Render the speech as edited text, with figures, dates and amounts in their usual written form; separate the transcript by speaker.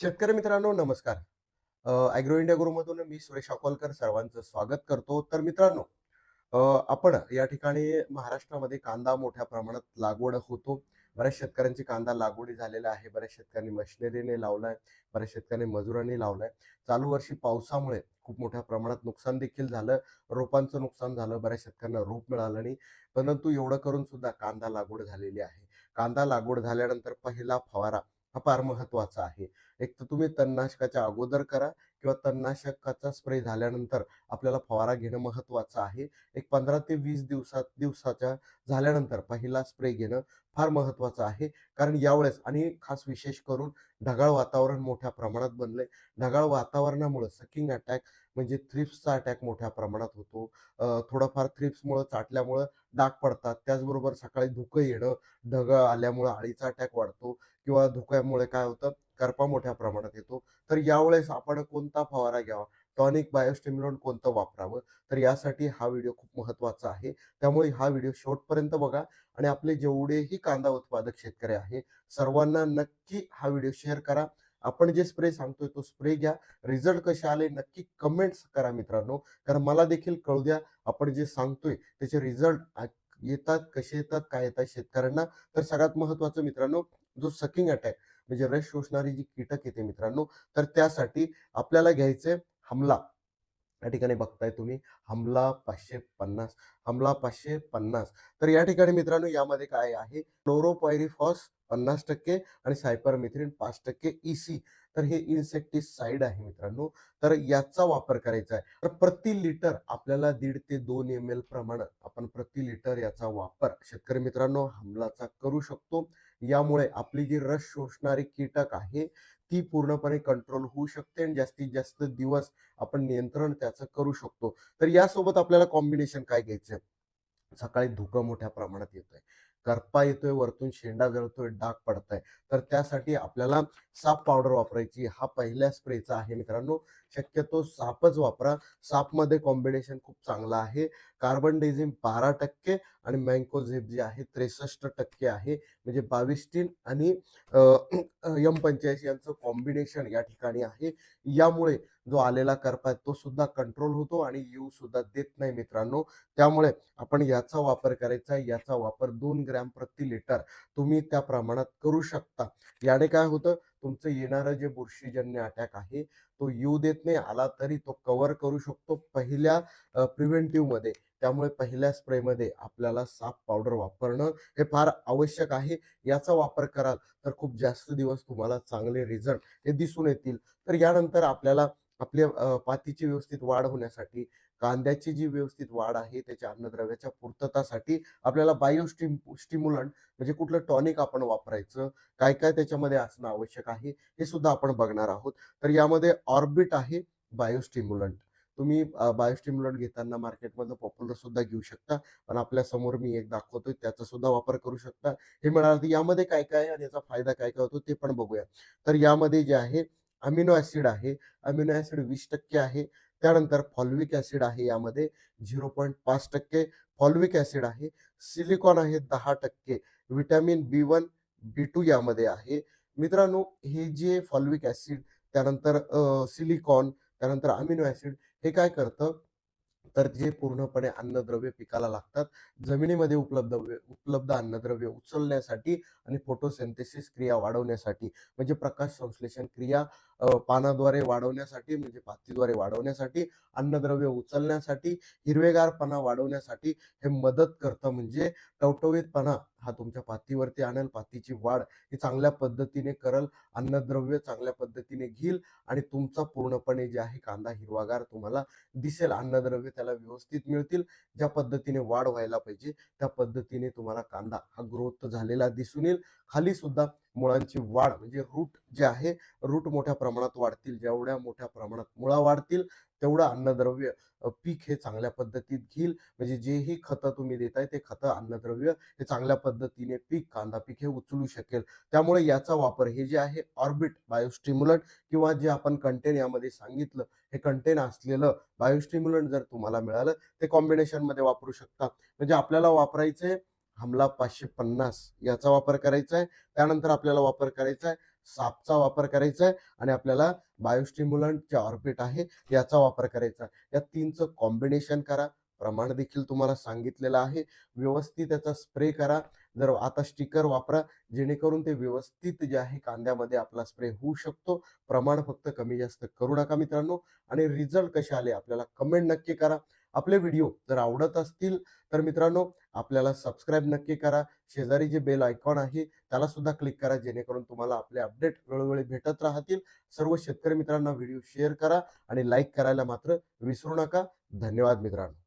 Speaker 1: शेतकरी मित्रांनो नमस्कार. ॲग्रो इंडिया गुरुमधून मी सुरेश अकोलकर सर्वांचं स्वागत करतो. तर मित्रांनो, अ, आपण या ठिकाणी महाराष्ट्रामध्ये कांदा मोठ्या प्रमाणात लागवड होतो. बऱ्याच शेतकऱ्यांची कांदा लागवडी झालेला आहे. बऱ्याच शेतकऱ्यांनी मशिनरीने लावलाय, बऱ्याच शेतकऱ्यांनी मजुरांनी लावलाय. चालू वर्षी पावसामुळे खूप मोठ्या प्रमाणात नुकसान देखील झालं. रोपांचं नुकसान झालं. बऱ्याच शेतकऱ्यांना रोप मिळालं नाही. परंतु एवढं करून सुद्धा कांदा लागवड झालेली आहे. कांदा लागवड झाल्यानंतर पहिला फवारा हा फार महत्त्वाचा आहे. एक तर तुम्ही तणनाशकाच्या अगोदर करा किंवा तणनाशकाचा स्प्रे झाल्यानंतर आपल्याला फवारा घेणं महत्त्वाचं आहे. एक 15 ते 20 दिवसाच्या झाल्यानंतर पहिला स्प्रे घेणं फार महत्त्वाचं आहे. कारण यावेळेस आणि खास विशेष करून ढगाळ वातावरण मोठ्या प्रमाणात बनलंय. ढगाळ वातावरणामुळं सकिंग अटॅक म्हणजे थ्रिप्सचा अटॅक मोठ्या प्रमाणात होतो. थोडंफार थ्रिप्समुळं चाटल्यामुळं डाग पडतात. त्याचबरोबर सकाळी धुकं येणं, ढग आल्यामुळं अळीचा अटॅक वाढतो किंवा धुक्यामुळे काय होतं, करपा मोठ्या प्रमाणात येतो. तर यावेळेस आपण कोणता फवारा घ्यावा? टॉनिक, बायोस्टिम्युलंट कोणतं वापरावं? तर यासाठी हा व्हिडिओ खूप महत्त्वाचा आहे. त्यामुळे हा व्हिडिओ शेवटपर्यंत बघा आणि आपले जेवढेही कांदा उत्पादक शेतकरी आहे, सर्वांना नक्की हा व्हिडिओ शेअर करा. आपण जे स्प्रे सांगतोय तो स्प्रे घ्या. रिझल्ट कसे आले नक्की कमेंट्स करा मित्रांनो. कारण मला देखील कळू द्या आपण जे सांगतोय त्याचे रिझल्ट येतात, कसे येतात, काय येतात शेतकऱ्यांना. तर सगळ्यात महत्त्वाचं मित्रांनो, जो सकिंग अटॅक म्हणजे रस शोषणारी जी कीटक येते मित्रांनो, तर त्यासाठी आपल्याला घ्यायचे हमला. या ठिकाणी बघताय तुम्ही हमला 550, हमला 550. तर या ठिकाणी मित्रांनो यामध्ये काय आहे, क्लोरोपायरीफॉस 50% आणि सायपरमेथ्रिन 5% EC. तर हे इन्सेक्टिसाइड आहे मित्रांनो. तर याचा वापर करायचा आहे. तर प्रति लिटर आपल्याला 1.5 ते 2 ml प्रमाणे आपण प्रति लिटर याचा वापर शेतकरी मित्रांनो हमलाचा करू शकतो. यामुळे आपली जी रस शोषणारी कीटक आहे ती पूर्णपणे कंट्रोल होऊ शकते आणि जास्तीत जास्त दिवस आपण नियंत्रण त्याचं करू शकतो. तर यासोबत आपल्याला कॉम्बिनेशन काय घ्यायचं? सकाळी धुकं मोठ्या प्रमाणात येतोय. करपा येतोय, वरतून शेंडा जळतोय, डाग पडताय. तर त्यासाठी आपल्याला साप पावडर वापरायची. हा पहिल्या स्प्रेचा आहे मित्रांनो. शक्यतो सापच वापरा. सापमध्ये कॉम्बिनेशन खूप चांगलं आहे. कार्बनडायझिम 12% आणि मँकोझेब जे आहे 63% आहे. म्हणजे 22 आणि M85 यांचं कॉम्बिनेशन या ठिकाणी आहे. यामुळे जो आलेला करपा आहे तो सुद्धा कंट्रोल होतो आणि येऊ सुद्धा देत नाही मित्रांनो. त्यामुळे आपण याचा वापर करायचा आहे. याचा वापर 2 ग्रॅम प्रति लिटर तुम्ही त्या प्रमाणात करू शकता. याने काय होतं, तुमचं येणारं जे बुरशीजन्य अटॅक आहे, तो येऊ देत नाही. आला तरी तो कव्हर करू शकतो पहिल्या प्रिव्हेंटिव्हमध्ये. त्यामुळे पहिल्या स्प्रेमध्ये आपल्याला साप पावडर वापरणं हे फार आवश्यक आहे. याचा वापर कराल तर खूप जास्त दिवस तुम्हाला चांगले रिझल्ट हे दिसून येतील. तर यानंतर आपल्याला आपल्या पातीची व्यवस्थित वाढ होण्यासाठी, कांद्याची जी व्यवस्थित वाढ आहे, त्याच्या अन्नद्रव्याच्या पूर्ततासाठी आपल्याला स्टिम्युलंट म्हणजे कुठलं टॉनिक आपण वापरायचं, काय-काय त्याच्यामध्ये असणं आवश्यक आहे, हे सुद्धा आपण बघणार आहोत. तर यामध्ये ऑर्बिट आहे बायोस्टिम्युलंट. तुम्ही बायोस्टिम्युलंट घेताना मार्केटमधनं पॉप्युलर सुद्धा घेऊ शकता. पण आपल्या समोर मी एक दाखवतोय त्याचा सुद्धा वापर करू शकता. हे मिळालं तर यामध्ये काय-काय आहे आणि याचा फायदा काय-काय होतो ते पण बघूया. तर यामध्ये जे आहे अमिनो ॲसिड आहे. अमिनो ॲसिड 20% आहे. त्यानंतर फॉल्विक ॲसिड आहे यामध्ये 0.5%. फॉल्विक ॲसिड आहे. सिलिकॉन आहे 10%. व्हिटॅमिन B1, B2 यामध्ये आहे. मित्रांनो, हे जे फॉल्विक ॲसिड, त्यानंतर सिलिकॉन, त्यानंतर अमिनो ॲसिड हे काय करतं, तर जे पूर्णपणे अन्नद्रव्य पिकाला लागतात, जमिनीमध्ये उपलब्ध अन्नद्रव्य उचलण्यासाठी आणि फोटोसिंथेसिस क्रिया वाढवण्यासाठी, म्हणजे प्रकाश संश्लेषण क्रिया पानाद्वारे वाढवण्यासाठी, म्हणजे पातीद्वारे वाढवण्यासाठी, अन्नद्रव्य उचलण्यासाठी, हिरवेगारपणा वाढवण्यासाठी हे मदत करतं. म्हणजे टवटवीतपणा हा तुमच्या पातीवरती आणेल, पातीची वाढ ही चांगल्या पद्धतीने करल, अन्नद्रव्य चांगल्या पद्धतीने घेईल आणि तुमचा पूर्णपणे जे आहे कांदा हिरवागार तुम्हाला दिसेल. अन्नद्रव्य त्याला व्यवस्थित मिळतील. ज्या पद्धतीने वाढ व्हायला पाहिजे त्या पद्धतीने तुम्हाला कांदा हा ग्रोथ झालेला दिसून येईल. खाली सुद्धा मुळांची वाढ म्हणजे रूट जे आहे, रूट मोठ्या प्रमाणात वाढतील. जेवढ्या मोठ्या प्रमाणात मुळा वाढतील तेवढं अन्नद्रव्य पीक हे चांगल्या पद्धतीत घेईल. म्हणजे जेही खतं तुम्ही देताय ते खतं, अन्नद्रव्य हे चांगल्या पद्धतीने पीक, कांदा पीक हे उचलू शकेल. त्यामुळे याचा वापर हे जे आहे ऑर्बिट बायोस्टिम्युलंट किंवा जे आपण कंटेन यामध्ये सांगितलं, हे कंटेन असलेलं बायोस्टिम्युलंट जर तुम्हाला मिळालं ते कॉम्बिनेशनमध्ये वापरू शकता. म्हणजे आपल्याला वापरायचंय हमला 550 याचा वापर करायचा आहे. त्यानंतर आपल्याला वापर करायचा आहे सापचा वापर करायचा आहे आणि आपल्याला बायोस्टिम्युलंट जे ऑर्बिट आहे याचा वापर करायचा आहे. या 3चं कॉम्बिनेशन करा. प्रमाण देखील तुम्हाला सांगितलेलं आहे. व्यवस्थित त्याचा स्प्रे करा. जर आता स्टिकर वापरा, जेणेकरून ते व्यवस्थित जे आहे कांद्यामध्ये आपला स्प्रे होऊ शकतो. प्रमाण फक्त कमी जास्त करू नका मित्रांनो. आणि रिझल्ट कसे आले आपल्याला कमेंट नक्की करा. आपले व्हिडिओ जर आवडत असतील तर मित्रांनो आपल्याला सबस्क्राईब नक्की करा. शेजारी जे बेल आयकॉन आहे त्याला सुद्धा क्लिक करा, जेणेकरून तुम्हाला आपले अपडेट वेळोवेळी भेटत राहतील. सर्व शेतकरी मित्रांना व्हिडिओ शेअर करा आणि लाईक करायला मात्र विसरू नका. धन्यवाद मित्रांनो.